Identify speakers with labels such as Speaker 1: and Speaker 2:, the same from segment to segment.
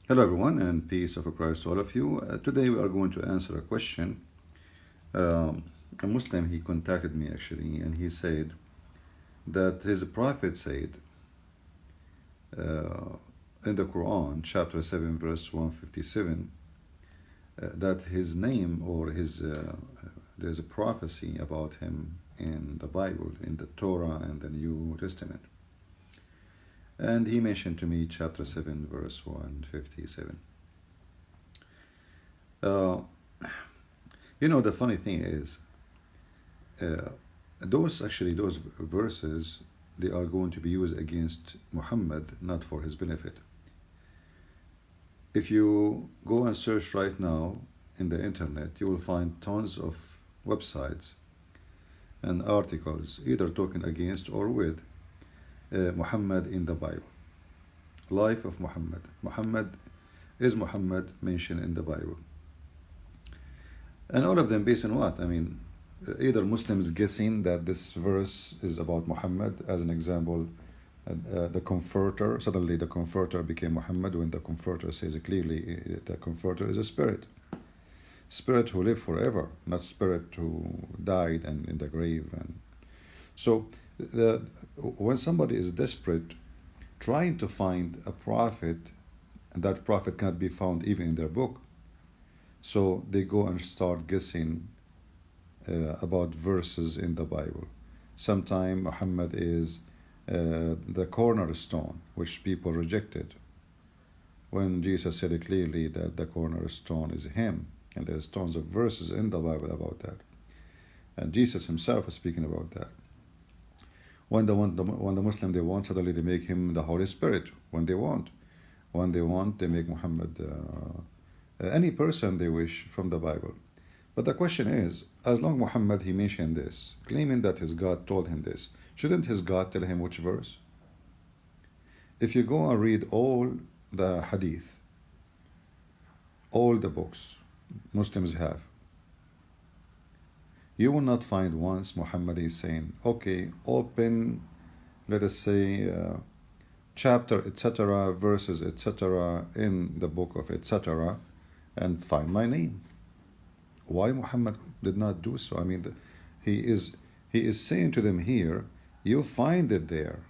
Speaker 1: Hello everyone, and peace of Christ to all of you. Today we are going to answer a question. A Muslim, he contacted me actually, and he said that his prophet said in the Quran, chapter 7, verse 157, that his name or there's a prophecy about him in the Bible, in the Torah and the New Testament. And he mentioned to me chapter 7, verse 157. The funny thing is, those verses, they are going to be used against Muhammad, not for his benefit. If you go and search right now in the internet, you will find tons of websites and articles either talking against or with Muhammad in the Bible. Life of Muhammad. Is Muhammad mentioned in the Bible? And all of them based on what? I mean, either Muslims guessing that this verse is about Muhammad, as an example, the Comforter, suddenly the Comforter became Muhammad, when the Comforter says clearly the Comforter is a spirit who lived forever, not spirit who died and in the grave. And so when somebody is desperate, trying to find a prophet, and that prophet cannot be found even in their book, so they go and start guessing about verses in the Bible. Sometimes Muhammad is the cornerstone, which people rejected, when Jesus said clearly that the cornerstone is him, and there's tons of verses in the Bible about that, and Jesus himself is speaking about that. When the Muslim they want, suddenly they make him the Holy Spirit. When they want, they make Muhammad any person they wish from the Bible. But the question is, as long Muhammad he mentioned this, claiming that his God told him this, shouldn't his God tell him which verse? If you go and read all the hadith, all the books Muslims have, you will not find once Muhammad is saying, okay, open, let us say, chapter, etc., verses, etc., in the book of etc., and find my name. Why Muhammad did not do so? I mean, he is saying to them here, you find it there,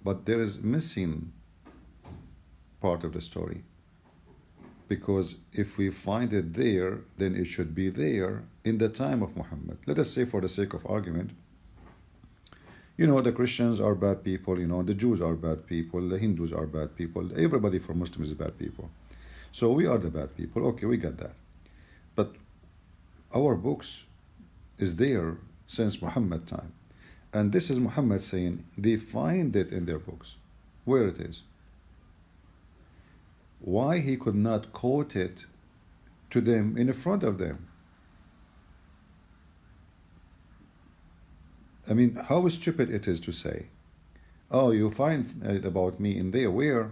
Speaker 1: but there is missing part of the story. Because if we find it there, then it should be there in the time of Muhammad. Let us say, for the sake of argument, the Christians are bad people, the Jews are bad people, the Hindus are bad people, everybody for Muslims is bad people. So we are the bad people, okay, we got that. But our books is there since Muhammad time. And this is Muhammad saying they find it in their books, where it is. Why he could not quote it to them in front of them? I mean, how stupid it is to say, oh, you find it about me in there. Where?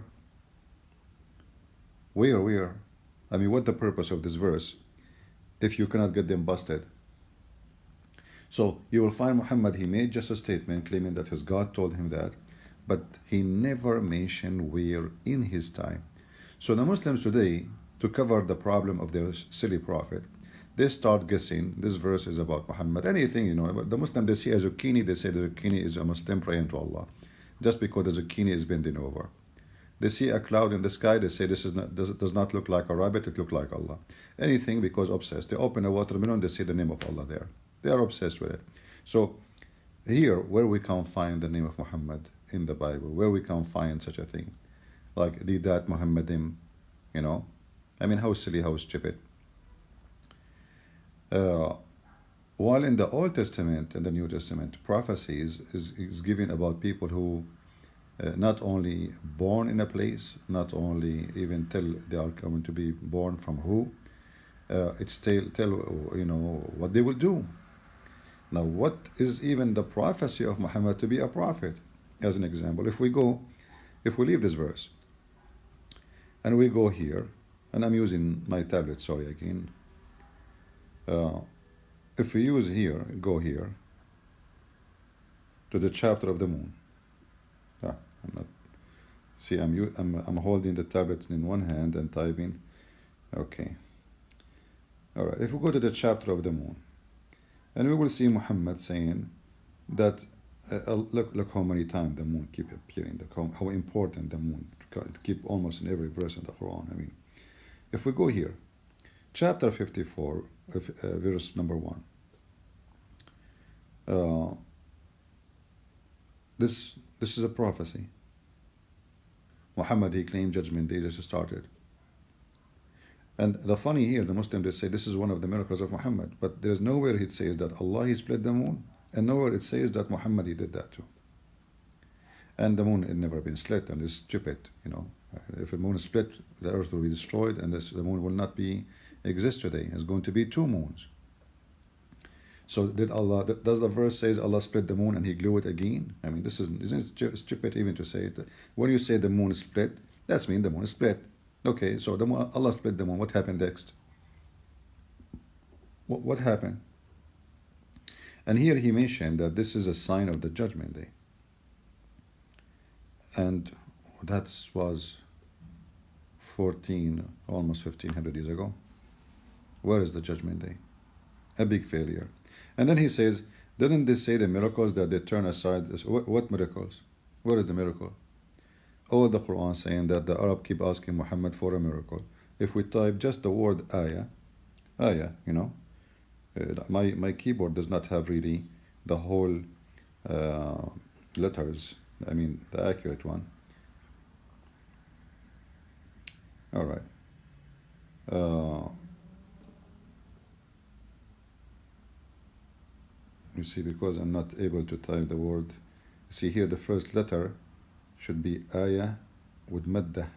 Speaker 1: I mean, what the purpose of this verse if you cannot get them busted? So you will find Muhammad, he made just a statement claiming that his God told him that, but he never mentioned where in his time. So the Muslims today, to cover the problem of their silly prophet, they start guessing this verse is about Muhammad. Anything, but the Muslim, they see a zucchini, they say the zucchini is a Muslim praying to Allah, just because the zucchini is bending over. They see a cloud in the sky, they say this does not look like a rabbit, it looks like Allah. Anything, because obsessed. They open a watermelon, they see the name of Allah there. They are obsessed with it. So here, where we can find the name of Muhammad in the Bible, where we can find such a thing, like Didat Muhammadim, I mean, how silly, how stupid. While in the Old Testament and the New Testament, prophecies is given about people who not only born in a place, not only even tell they are going to be born from who, it's tell what they will do. Now, what is even the prophecy of Muhammad to be a prophet? As an example, if we leave this verse, and we go here, and I'm using my tablet, sorry again. If we use here, go here, to the chapter of the moon. I'm not See, I'm holding the tablet in one hand and typing. Okay. All right. If we go to the chapter of the moon, and we will see Muhammad saying that look how many times the moon keep appearing. How important the moon keep almost in every verse in the Quran. I mean, if we go here, chapter 54, verse number 1. This is a prophecy. Muhammad, he claimed judgment day just started. And the funny here, the Muslims, they say this is one of the miracles of Muhammad, but there's nowhere it says that Allah he split the moon, and nowhere it says that Muhammad he did that too. And the moon had never been split, and it's stupid, you know. If the moon is split, the earth will be destroyed, and the moon will not exist today. It's going to be two moons. So does the verse says Allah split the moon and he glue it again? I mean, isn't it stupid even to say it? When you say the moon is split, that means the moon is split. Okay, so Allah split the moon. What happened next? What happened? And here he mentioned that this is a sign of the judgment day. And that was 14, almost 1500 years ago. Where is the judgment day? A big failure. And then he says, didn't they say the miracles that they turn aside? What miracles? Where is the miracle? All the Quran saying that the Arab keep asking Muhammad for a miracle. If we type just the word ayah, you know, my keyboard does not have really the whole letters. I mean, the accurate one. All right. You see, because I'm not able to type the word. See here, the first letter should be ayah with maddah.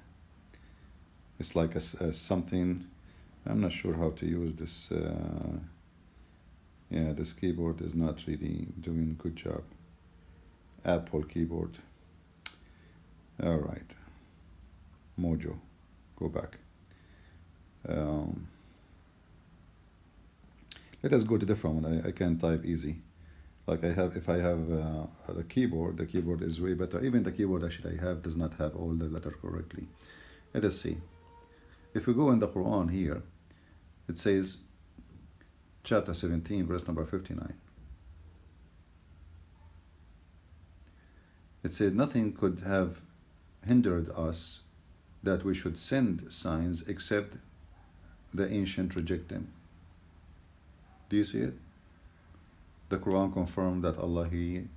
Speaker 1: It's like a something. I'm not sure how to use this. Yeah, this keyboard is not really doing a good job. Apple keyboard. All right. Mojo. Go back. Let us go to the different one. I can type easy. Like if I have the keyboard is way better. Even the keyboard actually I have does not have all the letters correctly. Let us see. If we go in the Quran here, it says, chapter 17, verse number 59. It said, nothing could have hindered us that we should send signs except the ancient reject them. Do you see it? The Quran confirmed that Allah, he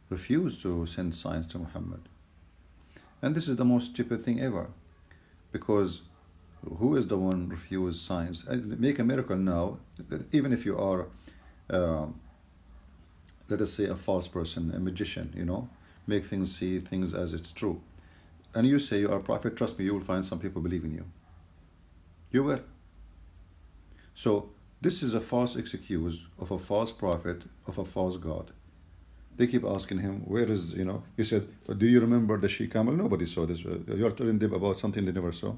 Speaker 1: refused to send signs to Muhammad. And this is the most stupid thing ever. Because who is the one refused signs? Make a miracle now, even if you are, let us say, a false person, a magician, you know, make things, see things as it's true. And you say you are a prophet, trust me, you will find some people believe in you. You will. So, this is a false excuse of a false prophet, of a false God. They keep asking him, where is, you know, he said, do you remember the she-camel? Nobody saw this. You're telling them about something they never saw.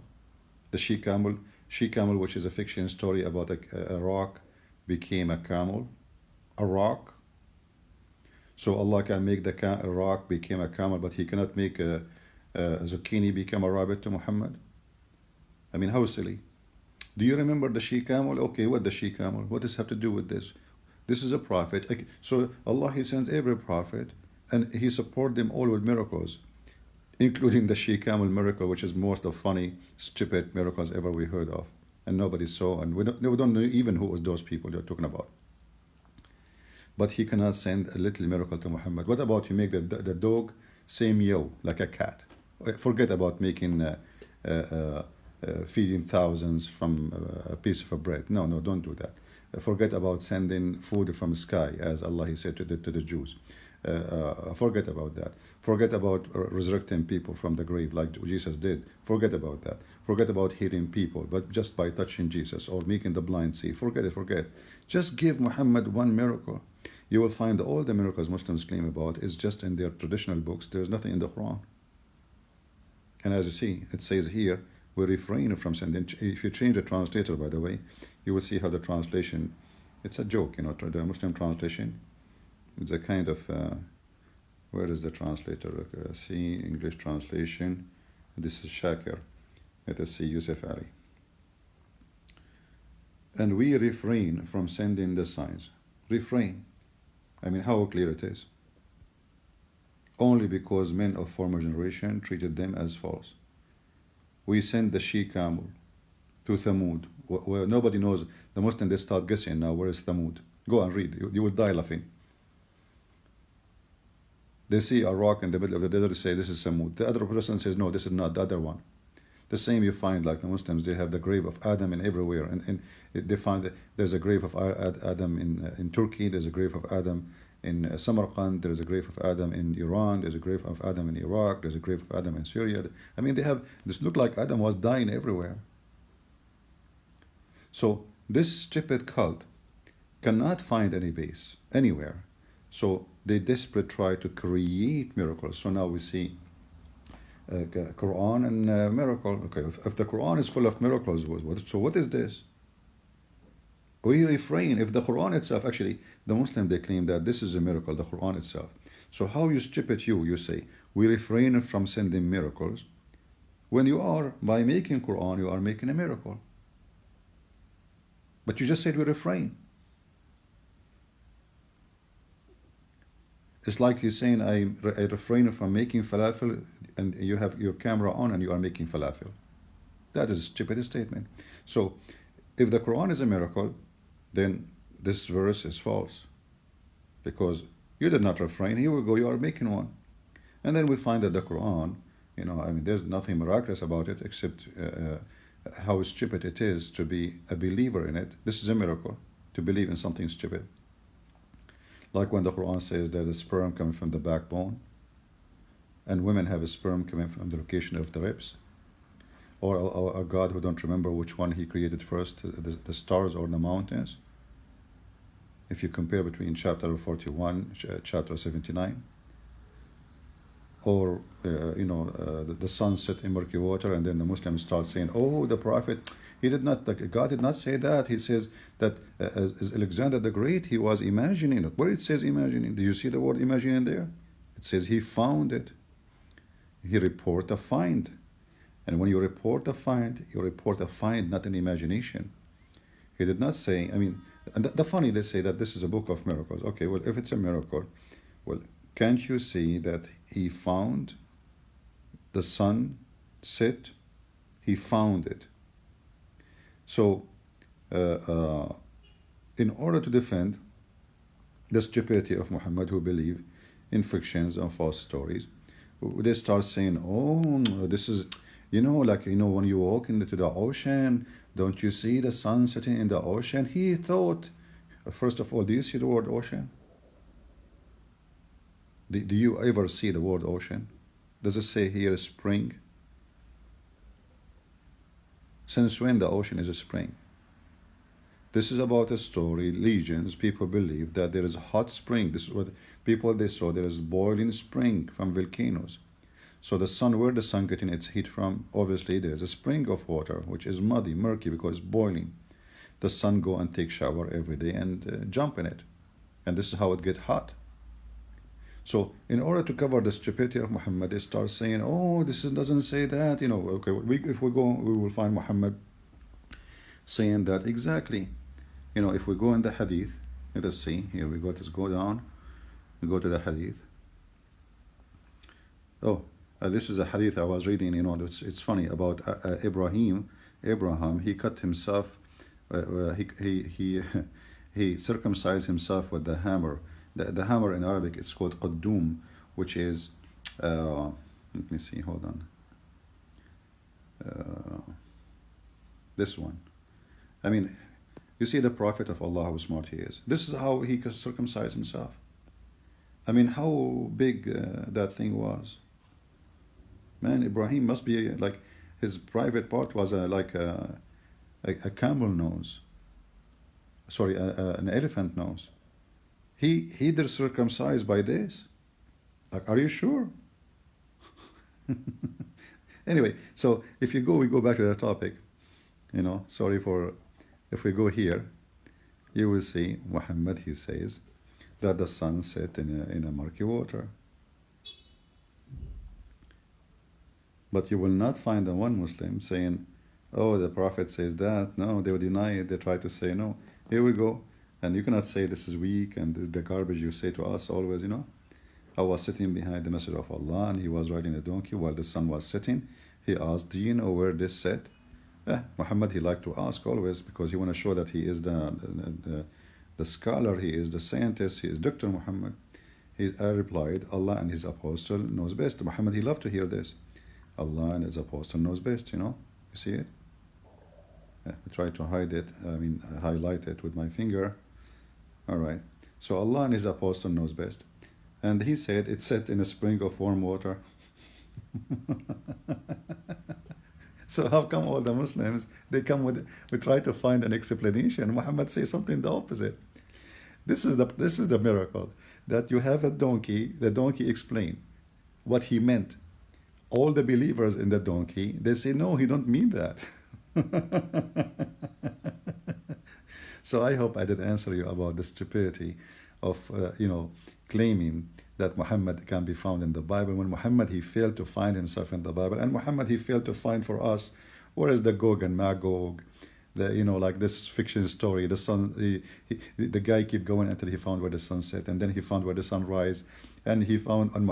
Speaker 1: The she-camel, which is a fiction story about a rock became a camel. A rock. So Allah can make a rock became a camel, but he cannot make a zucchini become a rabbit to Muhammad. I mean, how silly. Do you remember the she-camel? Okay, what the she-camel? What does it have to do with this? This is a prophet. So Allah, he sent every prophet and he support them all with miracles, including the she-camel miracle, which is most of funny, stupid miracles ever we heard of. And nobody saw, and we don't know even who was those people you're talking about. But he cannot send a little miracle to Muhammad. What about you make the dog say meow like a cat? Forget about making feeding thousands from a piece of bread. No, don't do that. Forget about sending food from the sky, as Allah he said to the Jews. Forget about that. Forget about resurrecting people from the grave like Jesus did. Forget about that. Forget about healing people, but just by touching Jesus or making the blind see. Forget it. Just give Muhammad one miracle. You will find all the miracles Muslims claim about is just in their traditional books. There's nothing in the Quran. And as you see, it says here, we refrain from sending. If you change the translator, by the way, you will see how the translation, it's a joke, you know, the Muslim translation. It's a kind of Where is the translator? Okay, see English translation. This is Shakir. Let us see Yusuf Ali. And we refrain from sending the signs. Refrain. I mean, how clear it is. Only because men of former generation treated them as false. We send the she-camel to Thamud, where nobody knows. The Muslims, they start guessing now, where is Thamud? Go and read. You will die laughing. They see a rock in the middle of the desert, say this is Thamud. The other person says, no, this is not, the other one. The same you find, like the Muslims, they have the grave of Adam in everywhere. And they find that there's a grave of Adam in Turkey, there's a grave of Adam in Samarkand, there's a grave of Adam in Iran, there's a grave of Adam in Iraq, there's a grave of Adam in Syria. I mean, they have, this look like Adam was dying everywhere. So this stupid cult cannot find any base anywhere. So they desperately try to create miracles. So now we see Qur'an and miracle. Okay, if the Qur'an is full of miracles, so what is this? We refrain. If the Qur'an itself, actually, the Muslim, they claim that this is a miracle, the Qur'an itself. So how you stupid you say, we refrain from sending miracles, when you are, by making Qur'an, you are making a miracle. But you just said we refrain. It's like you're saying, I refrain from making falafel, and you have your camera on and you are making falafel. That is a stupid statement. So, if the Quran is a miracle, then this verse is false. Because you did not refrain, here we go, you are making one. And then we find that the Quran, I mean, there's nothing miraculous about it except how stupid it is to be a believer in it. This is a miracle, to believe in something stupid. Like when the Quran says that the sperm coming from the backbone, and women have a sperm coming from the location of the ribs, or a God who don't remember which one he created first, the stars or the mountains. If you compare between chapter 41, chapter 79, or the sun set in murky water, and then the Muslims start saying, oh, the Prophet, God did not say that. He says that as Alexander the Great, he was imagining it. Where it says imagining? Do you see the word imagining there? It says he found it. He report a find. And when you report a find, not an imagination. He did not say, I mean, and the funny, they say that this is a book of miracles. Okay, well, if it's a miracle, well, can't you see that he found the sun set? He found it. So, in order to defend the stupidity of Muhammad, who believe in fictions and false stories, they start saying, oh, this is, when you walk into the ocean, don't you see the sun setting in the ocean? He thought, first of all, do you see the word ocean? Do you ever see the word ocean? Does it say here spring? Since when the ocean is a spring? This is about a story, legends. People believe that there is a hot spring. This is what people, they saw. There is boiling spring from volcanoes. So the sun, where the sun getting its heat from? Obviously, there is a spring of water, which is muddy, murky, because it's boiling. The sun go and take shower every day and jump in it. And this is how it get hot. So in order to cover the stupidity of Muhammad, they start saying, oh, this doesn't say that. Okay, if we go, we will find Muhammad saying that exactly. If we go in the hadith, let us see, here we go, let's go down, we go to the hadith. Oh, this is a hadith I was reading, it's funny, about Abraham, he cut himself, he circumcised himself with the hammer. The hammer in Arabic, it's called qaddum, which is, let me see, hold on. This one. I mean, you see the Prophet of Allah, how smart he is. This is how he circumcised himself. I mean, how big that thing was. Man, Ibrahim must be like, his private part was like a camel nose. Sorry, an elephant nose. He did circumcised by this. Like, are you sure? Anyway, so if we go back to the topic, sorry for, if we go here, you will see Muhammad, he says that the sun set in a murky water. But you will not find one Muslim saying, oh, the Prophet says that. No, they will deny it. They try to say, no, here we go. And you cannot say this is weak and the garbage you say to us always, I was sitting behind the Messenger of Allah and he was riding a donkey while the sun was setting. He asked, do you know where this set? Muhammad, he liked to ask always because he want to show that he is the scholar, he is the scientist, he is Dr. Muhammad. I replied, Allah and his apostle knows best. Muhammad, he loved to hear this. Allah and his apostle knows best, You see it? I try to hide it, highlight it with my finger. All right. So Allah and his apostle knows best. And he said, it's set in a spring of warm water. So how come all the Muslims, they try to find an explanation. Muhammad says something the opposite. This is the miracle, that you have a donkey, the donkey explained what he meant. All the believers in the donkey, they say, no, he don't mean that. So I hope I did answer you about the stupidity of, claiming that Muhammad can be found in the Bible, when Muhammad, he failed to find himself in the Bible, and Muhammad, he failed to find for us where is the Gog and Magog, like this fiction story, the sun, the guy keep going until he found where the sun set, and then he found where the sun rise, and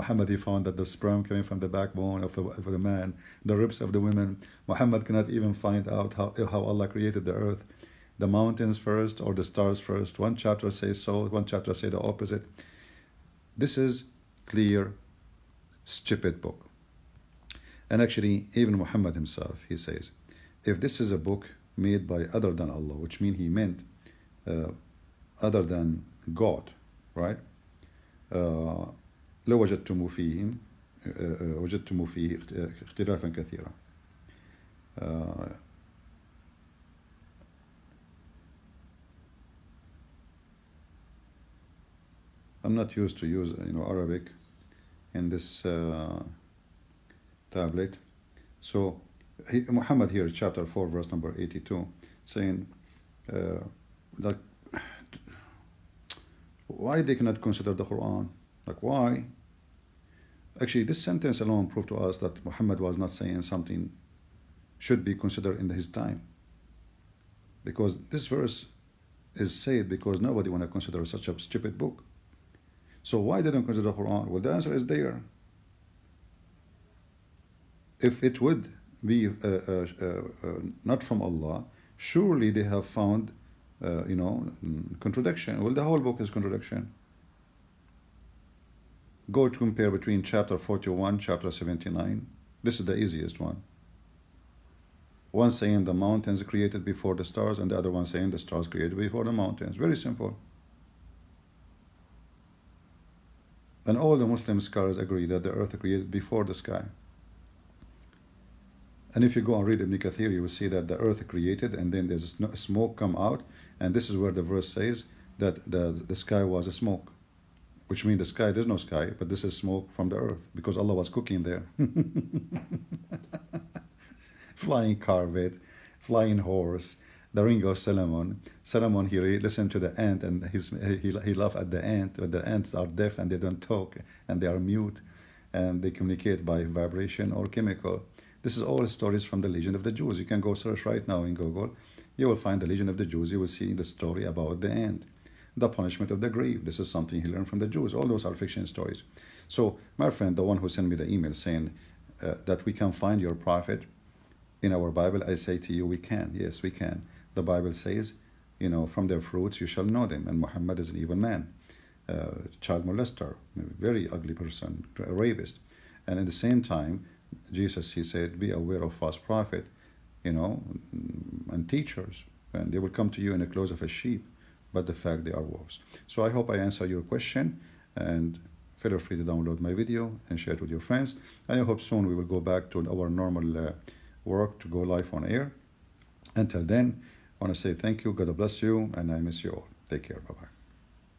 Speaker 1: Muhammad, he found that the sperm coming from the backbone of the man, the ribs of the women. Muhammad cannot even find out how Allah created the earth, the mountains first or the stars first. One chapter says so, one chapter says the opposite. This is clear, stupid book. And actually, even Muhammad himself, he says, if this is a book made by other than Allah, which means he meant other than God, right? لوجدتم فيه اختلافا كثيرا. I'm not used to use Arabic in this tablet. So Muhammad here, chapter 4, verse number 82, saying like, why they cannot consider the Quran? Like, why? Actually, this sentence alone proved to us that Muhammad was not saying something should be considered in his time. Because this verse is said because nobody want to consider such a stupid book. So why they don't consider the Quran? Well, the answer is there. If it would be not from Allah, surely they have found, contradiction. Well, the whole book is contradiction. Go to compare between chapter 41, chapter 79. This is the easiest one. One saying the mountains created before the stars, and the other one saying the stars created before the mountains. Very simple. And all the Muslim scholars agree that the earth created before the sky. And if you go and read Ibn Kathir, you will see that the earth created, and then there's smoke come out, and this is where the verse says that the sky was a smoke, which means the sky, there's no sky, but this is smoke from the earth, because Allah was cooking there. Flying carpet, flying horse, the ring of Solomon. Solomon, he listened to the ant, and he laughed at the ant, but the ants are deaf and they don't talk, and they are mute, and they communicate by vibration or chemical. This is all stories from the Legend of the Jews. You can go search right now in Google. You will find the Legend of the Jews. You will see the story about the ant, the punishment of the grave. This is something he learned from the Jews. All those are fiction stories. So my friend, the one who sent me the email saying that we can find your prophet in our Bible, I say to you, we can. Yes, we can. The Bible says, from their fruits you shall know them. And Muhammad is an evil man, child molester, very ugly person, a rapist. And at the same time, Jesus, he said, be aware of false prophet, and teachers. And they will come to you in the clothes of a sheep, but the fact they are wolves. So I hope I answered your question, and feel free to download my video and share it with your friends. And I hope soon we will go back to our normal work to go live on air. Until then, I want to say thank you, God bless you, and I miss you all. Take care, bye-bye.